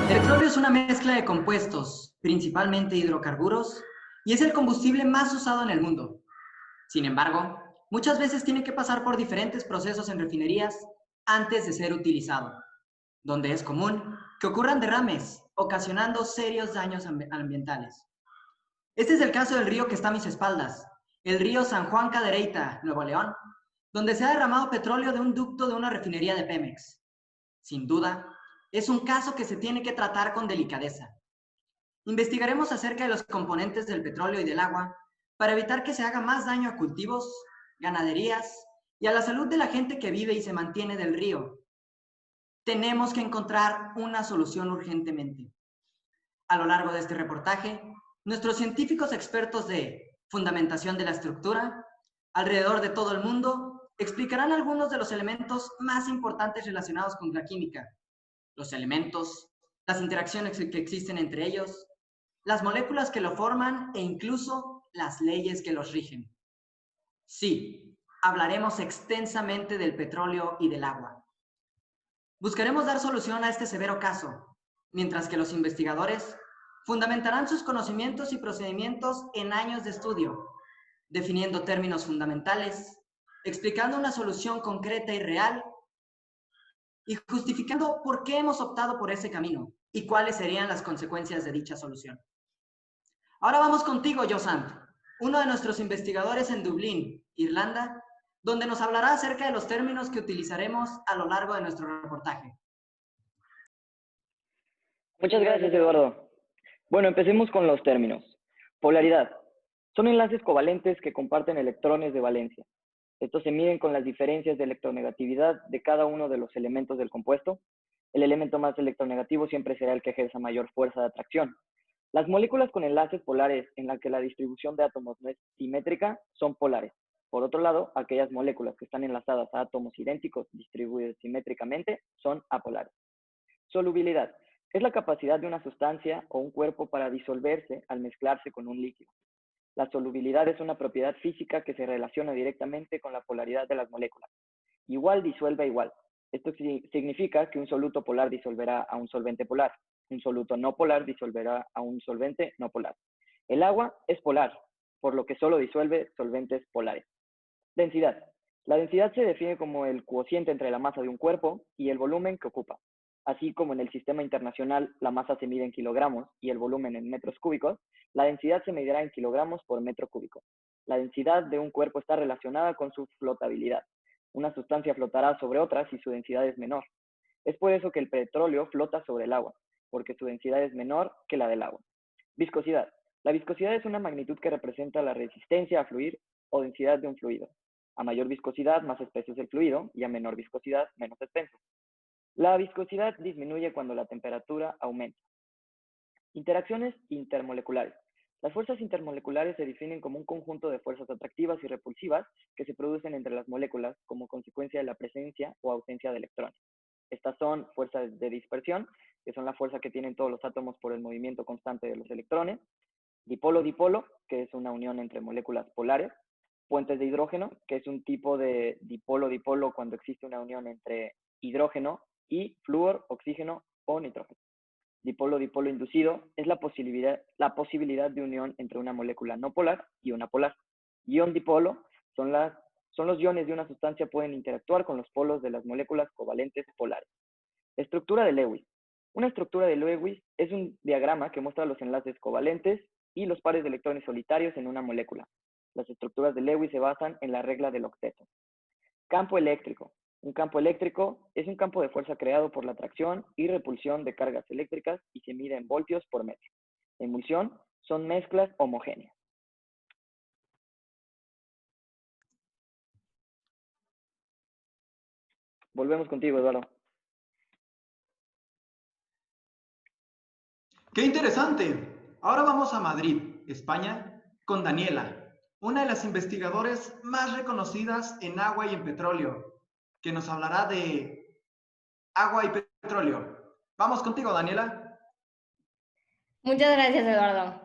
El petróleo es una mezcla de compuestos, principalmente hidrocarburos, y es el combustible más usado en el mundo. Sin embargo, muchas veces tiene que pasar por diferentes procesos en refinerías antes de ser utilizado, donde es común que ocurran derrames, ocasionando serios daños ambientales. Este es el caso del río que está a mis espaldas, el río San Juan Cadereyta, Nuevo León, donde se ha derramado petróleo de un ducto de una refinería de Pemex. Sin duda, es un caso que se tiene que tratar con delicadeza. Investigaremos acerca de los componentes del petróleo y del agua para evitar que se haga más daño a cultivos, ganaderías y a la salud de la gente que vive y se mantiene del río. Tenemos que encontrar una solución urgentemente. A lo largo de este reportaje, nuestros científicos expertos de fundamentación de la estructura, alrededor de todo el mundo, explicarán algunos de los elementos más importantes relacionados con la química, los elementos, las interacciones que existen entre ellos, las moléculas que lo forman e incluso las leyes que los rigen. Sí, hablaremos extensamente del petróleo y del agua. Buscaremos dar solución a este severo caso, mientras que los investigadores fundamentarán sus conocimientos y procedimientos en años de estudio, definiendo términos fundamentales, explicando una solución concreta y real y justificando por qué hemos optado por ese camino y cuáles serían las consecuencias de dicha solución. Ahora vamos contigo, Josant, uno de nuestros investigadores en Dublín, Irlanda, donde nos hablará acerca de los términos que utilizaremos a lo largo de nuestro reportaje. Muchas gracias, Eduardo. Bueno, empecemos con los términos. Polaridad. Son enlaces covalentes que comparten electrones de valencia. Estos se miden con las diferencias de electronegatividad de cada uno de los elementos del compuesto. El elemento más electronegativo siempre será el que ejerza mayor fuerza de atracción. Las moléculas con enlaces polares en las que la distribución de átomos no es simétrica son polares. Por otro lado, aquellas moléculas que están enlazadas a átomos idénticos distribuidos simétricamente son apolares. Solubilidad. Es la capacidad de una sustancia o un cuerpo para disolverse al mezclarse con un líquido. La solubilidad es una propiedad física que se relaciona directamente con la polaridad de las moléculas. Igual disuelve a igual. Esto significa que un soluto polar disolverá a un solvente polar. Un soluto no polar disolverá a un solvente no polar. El agua es polar, por lo que solo disuelve solventes polares. Densidad. La densidad se define como el cociente entre la masa de un cuerpo y el volumen que ocupa. Así como en el sistema internacional la masa se mide en kilogramos y el volumen en metros cúbicos, la densidad se medirá en kilogramos por metro cúbico. La densidad de un cuerpo está relacionada con su flotabilidad. Una sustancia flotará sobre otra si su densidad es menor. Es por eso que el petróleo flota sobre el agua, porque su densidad es menor que la del agua. Viscosidad. La viscosidad es una magnitud que representa la resistencia a fluir o densidad de un fluido. A mayor viscosidad, más espeso es el fluido, y a menor viscosidad, menos espeso. La viscosidad disminuye cuando la temperatura aumenta. Interacciones intermoleculares. Las fuerzas intermoleculares se definen como un conjunto de fuerzas atractivas y repulsivas que se producen entre las moléculas como consecuencia de la presencia o ausencia de electrones. Estas son fuerzas de dispersión, que son la fuerza que tienen todos los átomos por el movimiento constante de los electrones. Dipolo-dipolo, que es una unión entre moléculas polares. Puentes de hidrógeno, que es un tipo de dipolo-dipolo cuando existe una unión entre hidrógeno y flúor, oxígeno o nitrógeno. Dipolo-dipolo inducido es la posibilidad de unión entre una molécula no polar y una polar. Ion-dipolo son los iones de una sustancia pueden interactuar con los polos de las moléculas covalentes polares. Estructura de Lewis. Una estructura de Lewis es un diagrama que muestra los enlaces covalentes y los pares de electrones solitarios en una molécula. Las estructuras de Lewis se basan en la regla del octeto. Campo eléctrico. Un campo eléctrico es un campo de fuerza creado por la atracción y repulsión de cargas eléctricas y se mide en voltios por metro. Emulsión son mezclas homogéneas. Volvemos contigo, Eduardo. ¡Qué interesante! Ahora vamos a Madrid, España, con Daniela, una de las investigadoras más reconocidas en agua y en petróleo, que nos hablará de agua y petróleo. Vamos contigo, Daniela. Muchas gracias, Eduardo.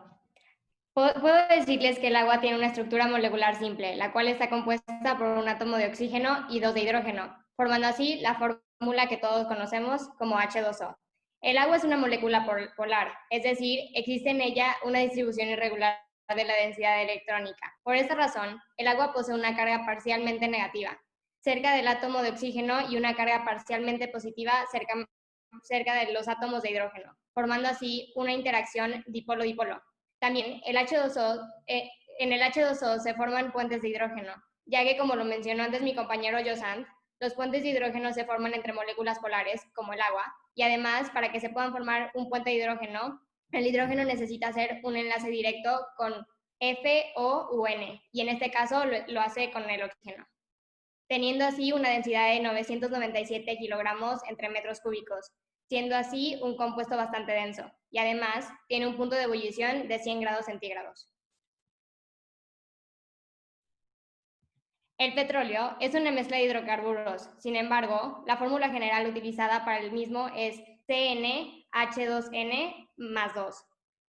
Puedo decirles que el agua tiene una estructura molecular simple, la cual está compuesta por un átomo de oxígeno y dos de hidrógeno, formando así la fórmula fórmula que todos conocemos como H2O. El agua es una molécula polar, es decir, existe en ella una distribución irregular de la densidad electrónica. Por esta razón, el agua posee una carga parcialmente negativa cerca del átomo de oxígeno y una carga parcialmente positiva cerca de los átomos de hidrógeno, formando así una interacción dipolo-dipolo. También en el H2O se forman puentes de hidrógeno, ya que, como lo mencionó antes mi compañero Josant, los puentes de hidrógeno se forman entre moléculas polares, como el agua, y además, para que se puedan formar un puente de hidrógeno, el hidrógeno necesita hacer un enlace directo con F, O u N, y en este caso lo hace con el oxígeno, teniendo así una densidad de 997 kilogramos entre metros cúbicos, siendo así un compuesto bastante denso, y además tiene un punto de ebullición de 100 grados centígrados. El petróleo es una mezcla de hidrocarburos. Sin embargo, la fórmula general utilizada para el mismo es CnH2n más 2.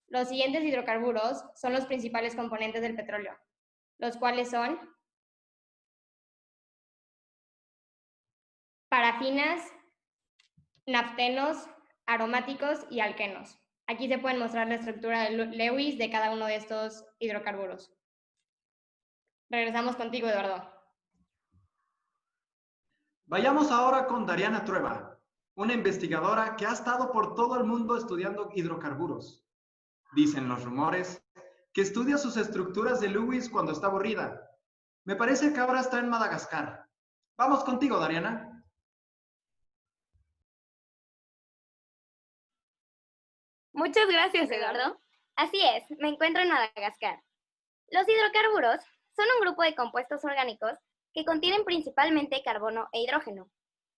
Los siguientes hidrocarburos son los principales componentes del petróleo, los cuales son parafinas, naftenos, aromáticos y alquenos. Aquí se pueden mostrar la estructura de Lewis de cada uno de estos hidrocarburos. Regresamos contigo, Eduardo. Vayamos ahora con Dariana Trueba, una investigadora que ha estado por todo el mundo estudiando hidrocarburos. Dicen los rumores que estudia sus estructuras de Lewis cuando está aburrida. Me parece que ahora está en Madagascar. Vamos contigo, Dariana. Muchas gracias, Eduardo. Así es, me encuentro en Madagascar. Los hidrocarburos son un grupo de compuestos orgánicos que contienen principalmente carbono e hidrógeno.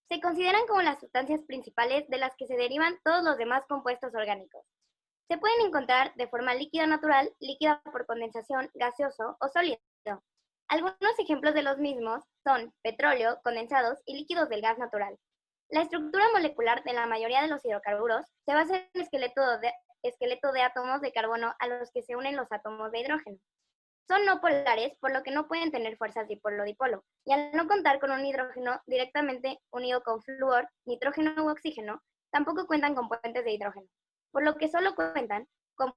Se consideran como las sustancias principales de las que se derivan todos los demás compuestos orgánicos. Se pueden encontrar de forma líquida natural, líquida por condensación, gaseoso o sólido. Algunos ejemplos de los mismos son petróleo, condensados y líquidos del gas natural. La estructura molecular de la mayoría de los hidrocarburos se basa en el esqueleto de átomos de carbono a los que se unen los átomos de hidrógeno. Son no polares, por lo que no pueden tener fuerzas dipolo-dipolo, y al no contar con un hidrógeno directamente unido con flúor, nitrógeno u oxígeno, tampoco cuentan con puentes de hidrógeno, por lo que solo cuentan con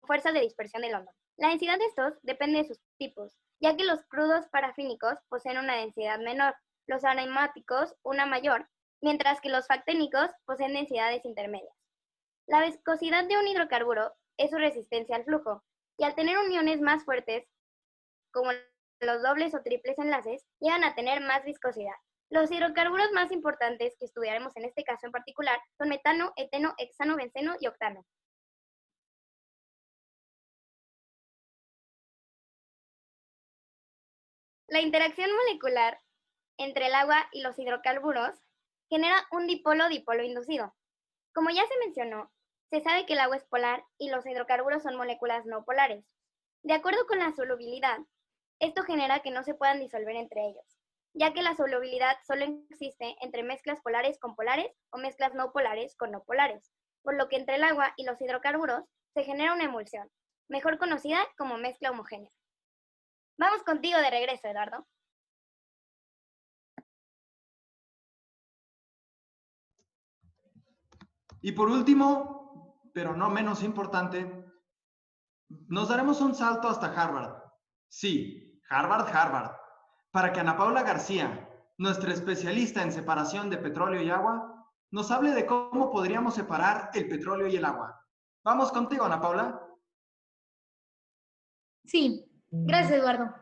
fuerzas de dispersión de London. La densidad de estos depende de sus tipos, ya que los crudos parafínicos poseen una densidad menor, los aromáticos una mayor, mientras que los facténicos poseen densidades intermedias. La viscosidad de un hidrocarburo es su resistencia al flujo, y al tener uniones más fuertes, como los dobles o triples enlaces, llegan a tener más viscosidad. Los hidrocarburos más importantes que estudiaremos en este caso en particular son metano, eteno, hexano, benceno y octano. La interacción molecular entre el agua y los hidrocarburos genera un dipolo-dipolo inducido. Como ya se mencionó, se sabe que el agua es polar y los hidrocarburos son moléculas no polares. De acuerdo con la solubilidad, esto genera que no se puedan disolver entre ellos, ya que la solubilidad solo existe entre mezclas polares con polares o mezclas no polares con no polares, por lo que entre el agua y los hidrocarburos se genera una emulsión, mejor conocida como mezcla homogénea. Vamos contigo de regreso, Eduardo. Y por último, pero no menos importante, nos daremos un salto hasta Harvard. Sí, Harvard, para que Ana Paula García, nuestra especialista en separación de petróleo y agua, nos hable de cómo podríamos separar el petróleo y el agua. Vamos contigo, Ana Paula. Sí, gracias, Eduardo.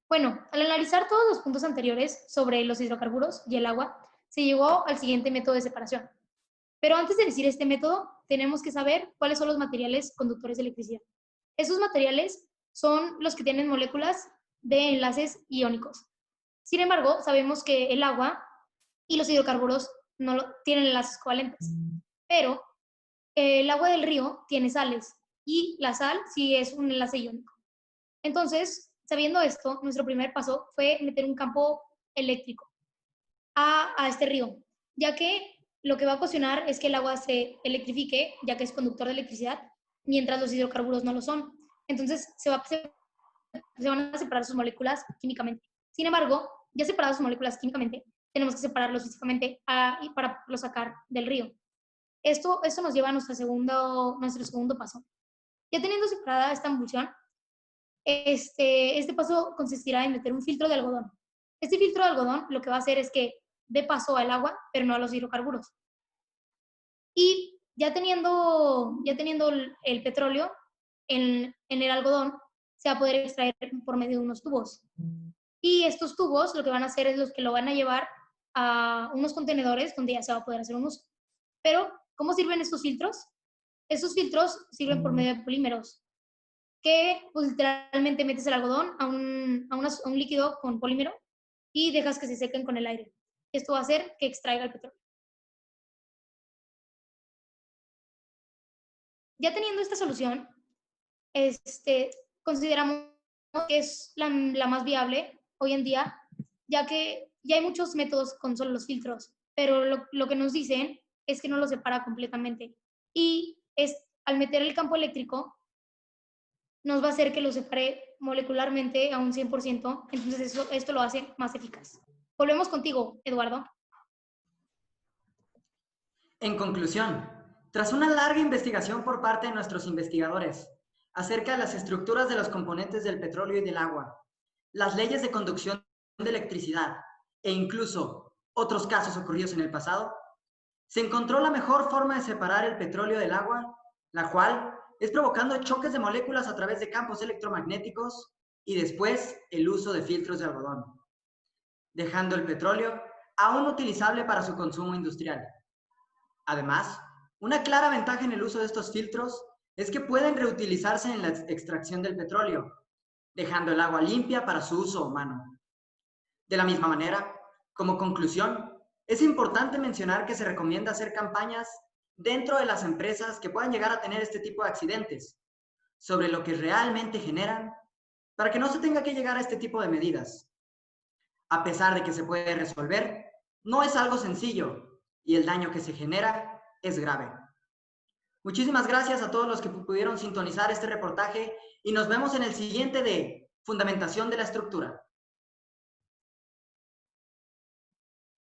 Bueno, al analizar todos los puntos anteriores sobre los hidrocarburos y el agua, se llegó al siguiente método de separación. Pero antes de decir este método, tenemos que saber cuáles son los materiales conductores de electricidad. Esos materiales son los que tienen moléculas de enlaces iónicos. Sin embargo, sabemos que el agua y los hidrocarburos no tienen enlaces covalentes, pero el agua del río tiene sales y la sal sí es un enlace iónico. Entonces, sabiendo esto, nuestro primer paso fue meter un campo eléctrico a este río, ya que lo que va a ocasionar es que el agua se electrifique, ya que es conductor de electricidad, mientras los hidrocarburos no lo son. Entonces, se van a separar sus moléculas químicamente. Sin embargo, ya separadas sus moléculas químicamente, tenemos que separarlos físicamente y para poderlos sacar del río. Esto nos lleva a nuestro segundo paso. Ya teniendo separada esta emulsión, este paso consistirá en meter un filtro de algodón. Este filtro de algodón lo que va a hacer es que dé paso al agua, pero no a los hidrocarburos. Y ya teniendo el petróleo en el algodón, se va a poder extraer por medio de unos tubos. Y estos tubos lo que van a hacer es los que lo van a llevar a unos contenedores donde ya se va a poder hacer un uso. Pero, ¿cómo sirven estos filtros? Estos filtros sirven por medio de polímeros, que pues, literalmente metes el algodón a un líquido con polímero y dejas que se sequen con el aire. Esto va a hacer que extraiga el petróleo. Ya teniendo esta solución, consideramos que es la más viable hoy en día, ya que ya hay muchos métodos con solo los filtros, pero lo que nos dicen es que no los separa completamente. Y al meter el campo eléctrico, nos va a hacer que lo separe molecularmente a un 100%, entonces esto lo hace más eficaz. Volvemos contigo, Eduardo. En conclusión, tras una larga investigación por parte de nuestros investigadores acerca de las estructuras de los componentes del petróleo y del agua, las leyes de conducción de electricidad e incluso otros casos ocurridos en el pasado, se encontró la mejor forma de separar el petróleo del agua, la cual es provocando choques de moléculas a través de campos electromagnéticos y después el uso de filtros de algodón, dejando el petróleo aún utilizable para su consumo industrial. Además, una clara ventaja en el uso de estos filtros es que pueden reutilizarse en la extracción del petróleo, dejando el agua limpia para su uso humano. De la misma manera, como conclusión, es importante mencionar que se recomienda hacer campañas dentro de las empresas que puedan llegar a tener este tipo de accidentes, sobre lo que realmente generan, para que no se tenga que llegar a este tipo de medidas. A pesar de que se puede resolver, no es algo sencillo y el daño que se genera es grave. Muchísimas gracias a todos los que pudieron sintonizar este reportaje y nos vemos en el siguiente de Fundamentación de la Estructura.